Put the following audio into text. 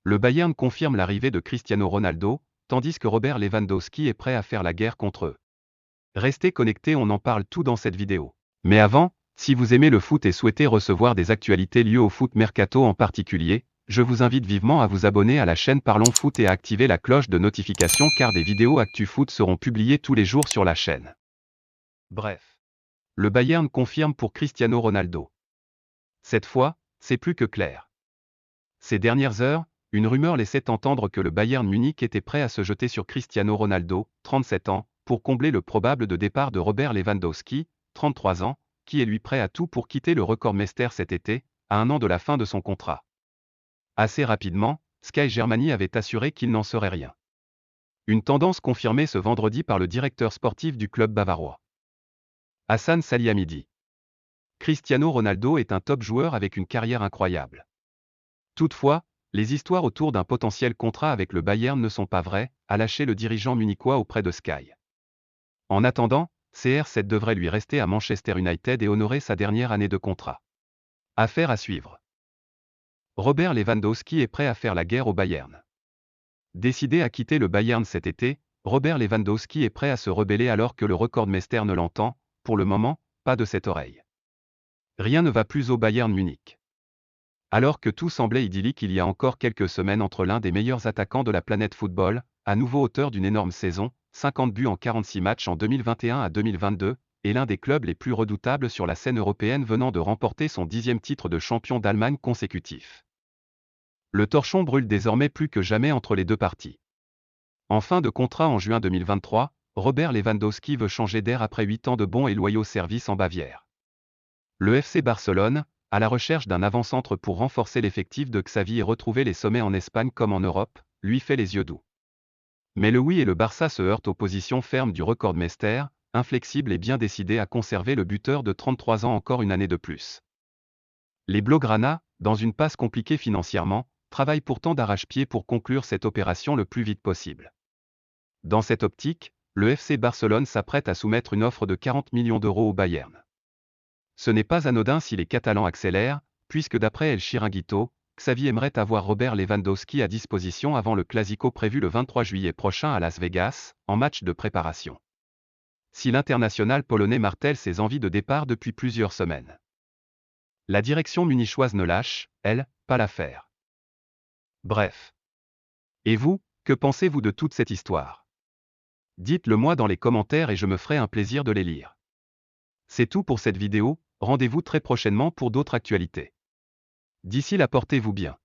Le Bayern confirme l'arrivée de Cristiano Ronaldo, tandis que Robert Lewandowski est prêt à faire la guerre contre eux. Restez connectés, on en parle tout dans cette vidéo. Mais avant, si vous aimez le foot et souhaitez recevoir des actualités liées au foot mercato en particulier, je vous invite vivement à vous abonner à la chaîne Parlons Foot et à activer la cloche de notification car des vidéos Actu Foot seront publiées tous les jours sur la chaîne. Bref. Le Bayern confirme pour Cristiano Ronaldo. Cette fois, c'est plus que clair. Ces dernières heures, une rumeur laissait entendre que le Bayern Munich était prêt à se jeter sur Cristiano Ronaldo, 37 ans, pour combler le probable de départ de Robert Lewandowski, 33 ans, qui est lui prêt à tout pour quitter le Rekordmeister cet été, à 1 an de la fin de son contrat. Assez rapidement, Sky Germany avait assuré qu'il n'en serait rien. Une tendance confirmée ce vendredi par le directeur sportif du club bavarois. Hassan Salihamidy. Cristiano Ronaldo est un top joueur avec une carrière incroyable. Toutefois, les histoires autour d'un potentiel contrat avec le Bayern ne sont pas vraies, a lâché le dirigeant munichois auprès de Sky. En attendant, CR7 devrait lui rester à Manchester United et honorer sa dernière année de contrat. Affaire à suivre. Robert Lewandowski est prêt à faire la guerre au Bayern. Décidé à quitter le Bayern cet été, Robert Lewandowski est prêt à se rebeller alors que le Rekordmeister ne l'entend, pour le moment, pas de cette oreille. Rien ne va plus au Bayern Munich. Alors que tout semblait idyllique il y a encore quelques semaines entre l'un des meilleurs attaquants de la planète football, à nouveau auteur d'une énorme saison, 50 buts en 46 matchs en 2021 à 2022, et l'un des clubs les plus redoutables sur la scène européenne venant de remporter son 10e titre de champion d'Allemagne consécutif. Le torchon brûle désormais plus que jamais entre les deux parties. En fin de contrat en juin 2023, Robert Lewandowski veut changer d'air après 8 ans de bons et loyaux services en Bavière. Le FC Barcelone, à la recherche d'un avant-centre pour renforcer l'effectif de Xavi et retrouver les sommets en Espagne comme en Europe, lui fait les yeux doux. Mais le oui et le Barça se heurtent aux positions fermes du Rekordmeister, inflexible et bien décidé à conserver le buteur de 33 ans encore une année de plus. Les Blaugrana, dans une passe compliquée financièrement, travaillent pourtant d'arrache-pied pour conclure cette opération le plus vite possible. Dans cette optique, le FC Barcelone s'apprête à soumettre une offre de 40 millions d'euros au Bayern. Ce n'est pas anodin si les Catalans accélèrent, puisque d'après El Chiringuito, Xavi aimerait avoir Robert Lewandowski à disposition avant le Clasico prévu le 23 juillet prochain à Las Vegas, en match de préparation. Si l'international polonais martèle ses envies de départ depuis plusieurs semaines. La direction munichoise ne lâche, elle, pas l'affaire. Bref. Et vous, que pensez-vous de toute cette histoire? Dites-le moi dans les commentaires et je me ferai un plaisir de les lire. C'est tout pour cette vidéo, rendez-vous très prochainement pour d'autres actualités. D'ici là, portez-vous bien.